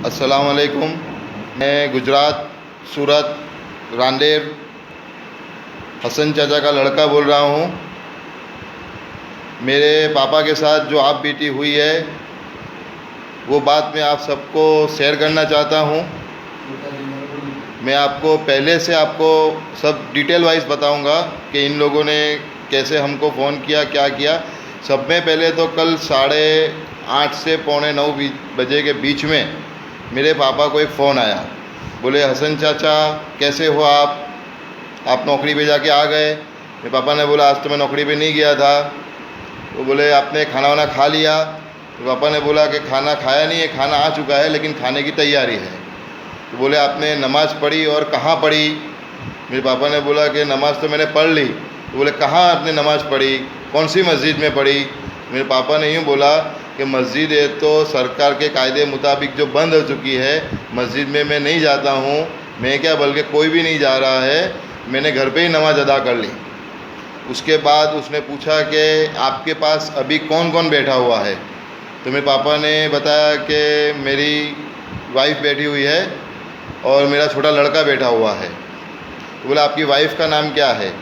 अस्सलाम वालेकुम। मैं गुजरात सूरत रांदेर हसन चाचा का लड़का बोल रहा हूँ। मेरे पापा के साथ जो आप बीती हुई है वो बात मैं आप सबको शेयर करना चाहता हूँ। मैं आपको पहले से आपको सब डिटेल वाइज बताऊँगा कि इन लोगों ने कैसे हमको फ़ोन किया, क्या किया। सब में पहले तो कल 8:30 से 8:45 बजे के बीच में मेरे पापा को एक फ़ोन आया। बोले हसन चाचा कैसे हो आप नौकरी पे जाके आ गए। मेरे पापा ने बोला आज तो मैं नौकरी पे नहीं गया था। तो बोले आपने खाना वाना खा लिया। तो पापा ने बोला कि खाना खाया नहीं है, खाना आ चुका है लेकिन खाने की तैयारी है। तो बोले आपने नमाज़ पढ़ी और कहाँ पढ़ी। मेरे पापा ने बोला कि नमाज़ तो मैंने पढ़ ली। तो बोले कहाँ आपने नमाज़ पढ़ी, कौन सी मस्जिद में पढ़ी। मेरे पापा ने यूँ बोला कि मस्जिद है तो सरकार के कायदे मुताबिक जो बंद हो चुकी है, मस्जिद में मैं नहीं जाता हूँ। मैं क्या बल्कि कोई भी नहीं जा रहा है, मैंने घर पे ही नमाज़ अदा कर ली। उसके बाद उसने पूछा कि आपके पास अभी कौन कौन बैठा हुआ है। तो मेरे पापा ने बताया कि मेरी वाइफ बैठी हुई है और मेरा छोटा लड़का बैठा हुआ है। तो बोला आपकी वाइफ का नाम क्या है।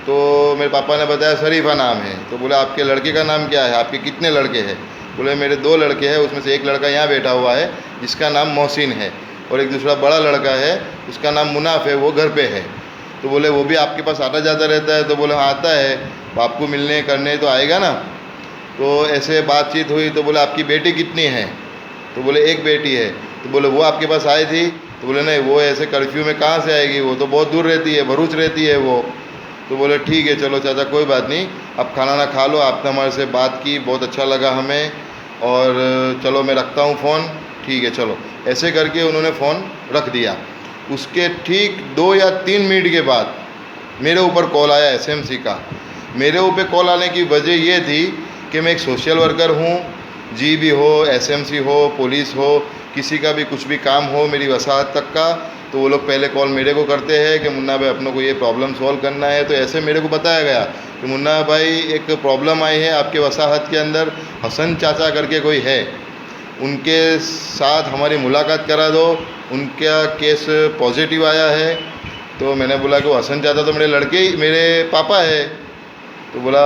तो मेरे पापा ने बताया शरीफा नाम है। तो बोला आपके लड़के का नाम क्या है, आपके कितने लड़के हैं। बोले मेरे 2 लड़के हैं, उसमें से एक लड़का यहाँ बैठा हुआ है जिसका नाम मोहसिन है और एक दूसरा बड़ा लड़का है उसका नाम मुनाफ है, वो घर पे है। तो बोले वो भी आपके पास आता जाता रहता है। तो बोले हाँ आता है, आपको मिलने करने तो आएगा ना। तो ऐसे बातचीत हुई। तो बोले आपकी बेटी कितनी है। तो बोले एक बेटी है। तो बोले वो आपके पास आई थी। तो बोले नहीं, वो ऐसे कर्फ्यू में कहाँ से आएगी, वो तो बहुत दूर रहती है, भरूच रहती है वो। तो बोले ठीक है चलो चाचा कोई बात नहीं, अब खाना ना खा लो, आपने हमारे से बात की बहुत अच्छा लगा हमें, और चलो मैं रखता हूँ फ़ोन, ठीक है चलो। ऐसे करके उन्होंने फ़ोन रख दिया। उसके ठीक 2 या 3 मिनट के बाद मेरे ऊपर कॉल आया एसएमसी का। मेरे ऊपर कॉल आने की वजह ये थी कि मैं एक सोशल वर्कर हूँ, जी भी हो, एसएमसी हो, पुलिस हो, किसी का भी कुछ भी काम हो मेरी वसाहत तक का, तो वो लोग पहले कॉल मेरे को करते हैं कि मुन्ना भाई अपनों को ये प्रॉब्लम सॉल्व करना है। तो ऐसे मेरे को बताया गया कि मुन्ना भाई एक प्रॉब्लम आई है आपके वसाहत के अंदर, हसन चाचा करके कोई है, उनके साथ हमारी मुलाकात करा दो, उनका केस पॉजिटिव आया है। तो मैंने बोला कि वो हसन चाचा तो मेरे पापा है। तो बोला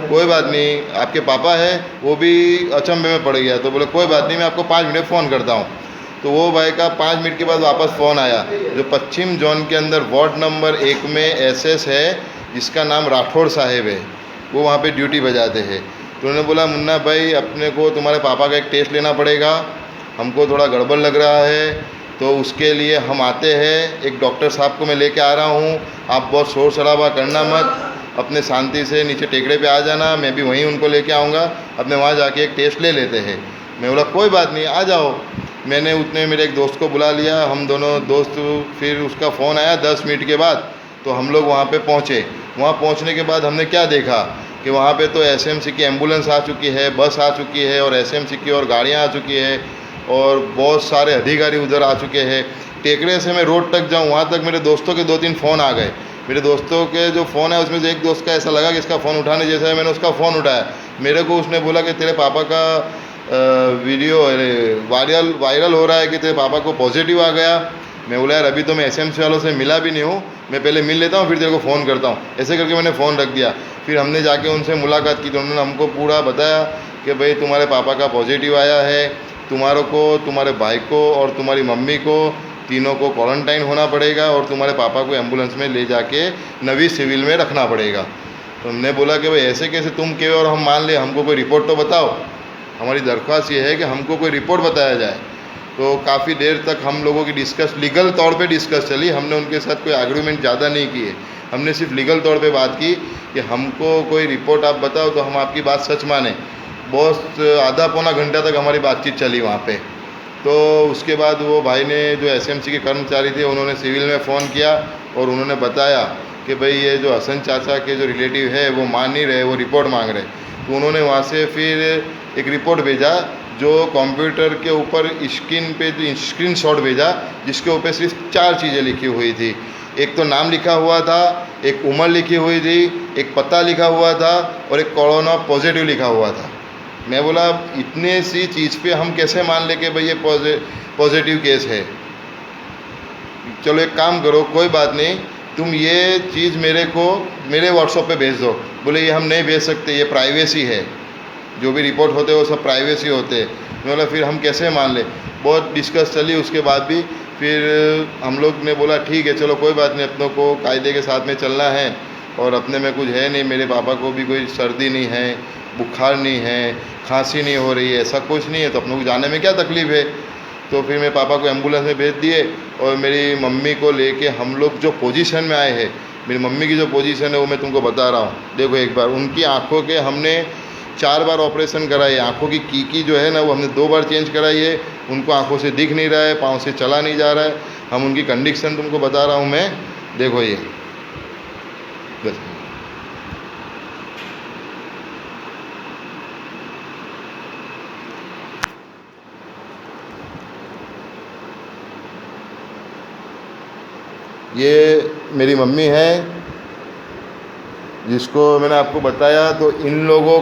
कोई बात नहीं, आपके पापा है, वो भी अचंभे में पड़ गया। तो बोले कोई बात नहीं, मैं आपको 5 मिनट फ़ोन करता हूँ। तो वो भाई का 5 मिनट के बाद वापस फ़ोन आया, जो पश्चिम जोन के अंदर वार्ड नंबर 1 में एसएस है जिसका नाम राठौड़ साहेब है, वो वहाँ पे ड्यूटी बजाते हैं। तो उन्होंने बोला मुन्ना भाई अपने को तुम्हारे पापा का एक टेस्ट लेना पड़ेगा, हमको थोड़ा गड़बड़ लग रहा है, तो उसके लिए हम आते हैं, एक डॉक्टर साहब को मैं लेके आ रहा हूँ, आप बहुत शोर शराबा करना मत, अपने शांति से नीचे टेकड़े पे आ जाना, मैं भी वहीं उनको लेके आऊँगा, अपने वहाँ जाके एक टेस्ट ले लेते हैं। मैं बोला कोई बात नहीं आ जाओ। मैंने उतने मेरे एक दोस्त को बुला लिया, हम दोनों दोस्त, फिर उसका फ़ोन आया 10 मिनट के बाद, तो हम लोग वहाँ पे पहुँचे। वहाँ पहुँचने के बाद हमने क्या देखा कि वहाँ पे तो एसएमसी की एम्बुलेंस आ चुकी है, बस आ चुकी है, और एसएमसी की और गाड़ियाँ आ चुकी है, और बहुत सारे अधिकारी उधर आ चुके हैं। टेकड़े से मैं रोड तक जाऊँ, वहाँ तक मेरे दोस्तों के 2-3 फ़ोन आ गए। मेरे दोस्तों के जो फ़ोन है उसमें से एक दोस्त का ऐसा लगा कि इसका फ़ोन उठाने जैसा है, मैंने उसका फ़ोन उठाया। मेरे को उसने बोला कि तेरे पापा का वीडियो वायरल हो रहा है कि तेरे पापा को पॉजिटिव आ गया। मैं बोला यार अभी तो मैं एसएमसी वालों से मिला भी नहीं हूँ, मैं पहले मिल लेता हूँ फिर तेरे को फ़ोन करता हूँ। ऐसे करके मैंने फ़ोन रख दिया। फिर हमने जाके उनसे मुलाकात की तो उन्होंने हमको पूरा बताया कि भाई तुम्हारे पापा का पॉजिटिव आया है, तुम्हारों को, तुम्हारे भाई को और तुम्हारी मम्मी को, तीनों को क्वारंटाइन होना पड़ेगा, और तुम्हारे पापा को एम्बुलेंस में ले जाके नवी सिविल में रखना पड़ेगा। तो हमने बोला कि भाई ऐसे कैसे तुम कहे और हम मान ले, हमको कोई रिपोर्ट तो बताओ। हमारी दरख्वास्त ये है कि हमको कोई रिपोर्ट बताया जाए। तो काफ़ी देर तक हम लोगों की लीगल तौर पे डिस्कस चली। हमने उनके साथ कोई आर्गूमेंट ज़्यादा नहीं किए, हमने सिर्फ लीगल तौर पे बात की कि हमको कोई रिपोर्ट आप बताओ तो हम आपकी बात सच माने। बहुत आधा पौना घंटा तक हमारी बातचीत चली वहाँ पे। तो उसके बाद वो भाई ने, जो एसएमसी के कर्मचारी थे, उन्होंने सिविल में फ़ोन किया और उन्होंने बताया कि भाई ये जो हसन चाचा के जो रिलेटिव है वो मान नहीं रहे, वो रिपोर्ट मांग रहे। तो उन्होंने वहाँ से फिर एक रिपोर्ट भेजा, जो कंप्यूटर के ऊपर स्क्रीन पे स्क्रीनशॉट भेजा, जिसके ऊपर सिर्फ 4 चीज़ें लिखी हुई थी। एक तो नाम लिखा हुआ था, एक उम्र लिखी हुई थी, एक पता लिखा हुआ था, और एक कोरोना पॉजिटिव लिखा हुआ था। मैं बोला इतने सी चीज़ पे हम कैसे मान ले कि भाई ये पॉजिटिव केस है। चलो एक काम करो, कोई बात नहीं, तुम ये चीज़ मेरे व्हाट्सएप पे भेज दो। बोले ये हम नहीं भेज सकते, ये प्राइवेसी है, जो भी रिपोर्ट होते हैं वो सब प्राइवेसी होते हैं। मैं बोला फिर हम कैसे मान ले। बहुत डिस्कस चली, उसके बाद भी फिर हम लोग ने बोला ठीक है चलो कोई बात नहीं, अपनों को कायदे के साथ में चलना है और अपने में कुछ है नहीं। मेरे पापा को भी कोई सर्दी नहीं है, बुखार नहीं है, खांसी नहीं हो रही है, ऐसा कुछ नहीं है, तो अपनों को जाने में क्या तकलीफ़ है। तो फिर मेरे पापा को एम्बुलेंस में भेज दिए और मेरी मम्मी को लेके हम लोग जो पोजीशन में आए हैं, मेरी मम्मी की जो पोजीशन है वो मैं तुमको बता रहा हूँ। देखो एक बार उनकी आँखों के हमने 4 बार ऑपरेशन कराई है। आँखों की कीकी जो है ना वो हमने 2 बार चेंज कराई है। उनको आँखों से दिख नहीं रहा है, पाँव से चला नहीं जा रहा है। हम उनकी कंडीशन तुमको बता रहा हूँ मैं। देखो ये बस ये मेरी मम्मी है जिसको मैंने आपको बताया। तो इन लोगों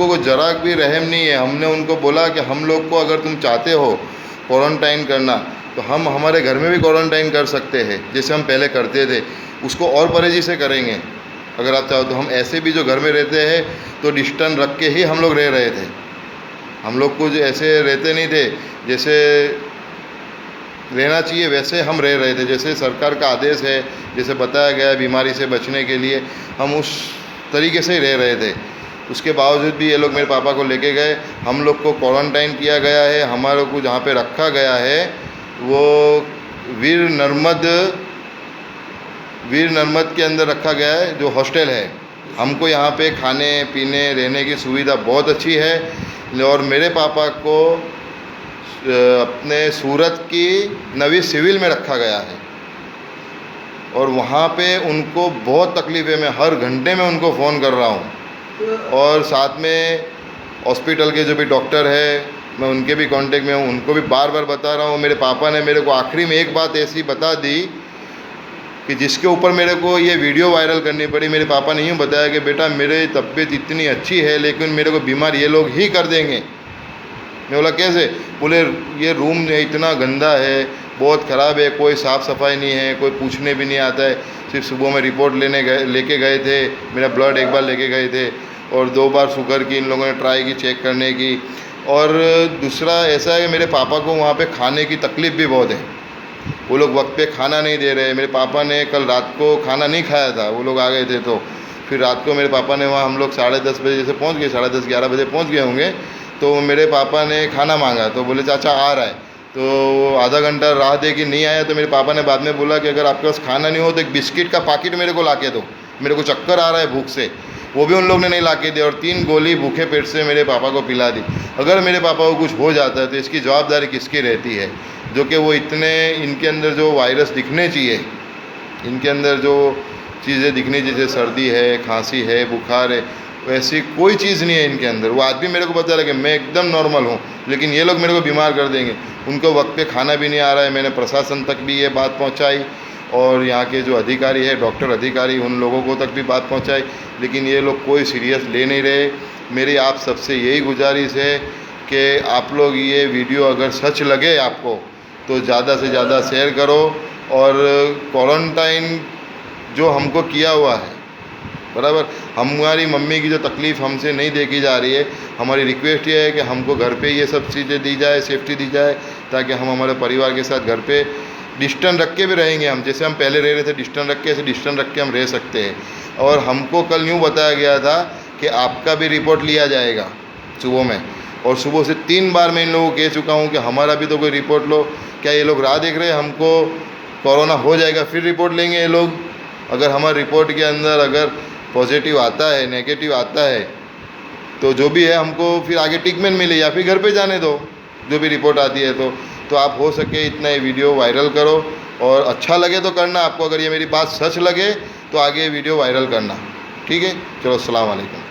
को ज़रा भी रहम नहीं है। हमने उनको बोला कि हम लोग को अगर तुम चाहते हो क्वारंटाइन करना तो हम हमारे घर में भी क्वारंटाइन कर सकते हैं, जैसे हम पहले करते थे, उसको और परहेजी से करेंगे अगर आप चाहो तो। हम ऐसे भी जो घर में रहते हैं तो डिस्टेंस रख के ही हम लोग रह रहे थे। हम लोग कुछ ऐसे रहते नहीं थे, जैसे रहना चाहिए वैसे हम रह रहे थे, जैसे सरकार का आदेश है, जैसे बताया गया बीमारी से बचने के लिए, हम उस तरीके से ही रह रहे थे। उसके बावजूद भी ये लोग मेरे पापा को लेके गए, हम लोग को क्वारंटाइन किया गया है। हमारे को जहाँ पे रखा गया है वो वीर नर्मद के अंदर रखा गया है, जो हॉस्टल है। हमको यहाँ पे खाने पीने रहने की सुविधा बहुत अच्छी है। और मेरे पापा को अपने सूरत की नवी सिविल में रखा गया है और वहाँ पे उनको बहुत तकलीफ़ है। मैं हर घंटे में उनको फ़ोन कर रहा हूँ और साथ में हॉस्पिटल के जो भी डॉक्टर है मैं उनके भी कांटेक्ट में हूँ, उनको भी बार बार बता रहा हूँ। मेरे पापा ने मेरे को आखिरी में एक बात ऐसी बता दी कि जिसके ऊपर मेरे को ये वीडियो वायरल करनी पड़ी। मेरे पापा ने यूँ बताया कि बेटा मेरी तबीयत इतनी अच्छी है लेकिन मेरे को बीमार ये लोग ही कर देंगे। मैं बोला कैसे? बोले ये रूम इतना गंदा है, बहुत ख़राब है, कोई साफ़ सफाई नहीं है, कोई पूछने भी नहीं आता है। सिर्फ सुबह में रिपोर्ट लेके गए थे, मेरा ब्लड एक बार लेके गए थे और 2 बार शुगर की इन लोगों ने ट्राई की चेक करने की। और दूसरा ऐसा है कि मेरे पापा को वहाँ पे खाने की तकलीफ़ भी बहुत है, वो लोग वक्त पे खाना नहीं दे रहे। मेरे पापा ने कल रात को खाना नहीं खाया था, वो लोग आ गए थे, तो फिर रात को मेरे पापा ने वहाँ, हम लोग 10:30 बजे जैसे पहुँच गए, 10:30-11 बजे पहुँच गए होंगे, तो मेरे पापा ने खाना मांगा तो बोले चाचा आ रहा है। तो आधा घंटा राह दे कि नहीं आया, तो मेरे पापा ने बाद में बोला कि अगर आपके पास खाना नहीं हो तो एक बिस्किट का पैकेट मेरे को ला के दो, मेरे को चक्कर आ रहा है भूख से। वो भी उन लोग ने नहीं ला के दिया और 3 गोली भूखे पेट से मेरे पापा को पिला दी। अगर मेरे पापा को कुछ हो जाता है तो इसकी जवाबदारी किसकी रहती है? जो कि वो इतने, इनके अंदर जो वायरस दिखने चाहिए, इनके अंदर जो चीज़ें दिखनी जैसे सर्दी है, खांसी है, बुखार है, वैसी कोई चीज़ नहीं है इनके अंदर। वो आदमी मेरे को बता रहा है कि मैं एकदम नॉर्मल हूँ, लेकिन ये लोग मेरे को बीमार कर देंगे। उनको वक्त पे खाना भी नहीं आ रहा है। मैंने प्रशासन तक भी ये बात पहुँचाई और यहाँ के जो अधिकारी है, डॉक्टर अधिकारी, उन लोगों को तक भी बात पहुँचाई, लेकिन ये लोग कोई सीरियस ले नहीं रहे। मेरी आप सबसे यही गुजारिश है कि आप लोग ये वीडियो अगर सच लगे आपको तो ज़्यादा से ज़्यादा शेयर करो। और क्वारंटाइन जो हमको किया हुआ है बराबर, हमारी मम्मी की जो तकलीफ़ हमसे नहीं देखी जा रही है, हमारी रिक्वेस्ट ये है कि हमको घर पे ये सब चीज़ें दी जाए, सेफ्टी दी जाए, ताकि हम हमारे परिवार के साथ घर पे डिस्टेंस रख के भी रहेंगे। हम जैसे हम पहले रह रहे थे डिस्टेंस रख के, ऐसे डिस्टेंस रख के हम रह सकते हैं। और हमको कल यूँ बताया गया था कि आपका भी रिपोर्ट लिया जाएगा सुबह में, और सुबह से 3 बार मैं इन लोगों को कह चुका हूँ कि हमारा भी तो कोई रिपोर्ट लो। क्या ये लोग राह देख रहे हैं हमको कोरोना हो जाएगा फिर रिपोर्ट लेंगे ये लोग? अगर हमारे रिपोर्ट के अंदर अगर पॉजिटिव आता है, नेगेटिव आता है, तो जो भी है हमको फिर आगे ट्रीटमेंट मिले या फिर घर पे जाने दो, जो भी रिपोर्ट आती है। तो आप हो सके इतना ये वीडियो वायरल करो, और अच्छा लगे तो करना। आपको अगर ये मेरी बात सच लगे तो आगे वीडियो वायरल करना, ठीक है? चलो, अस्सलाम वालेकुम।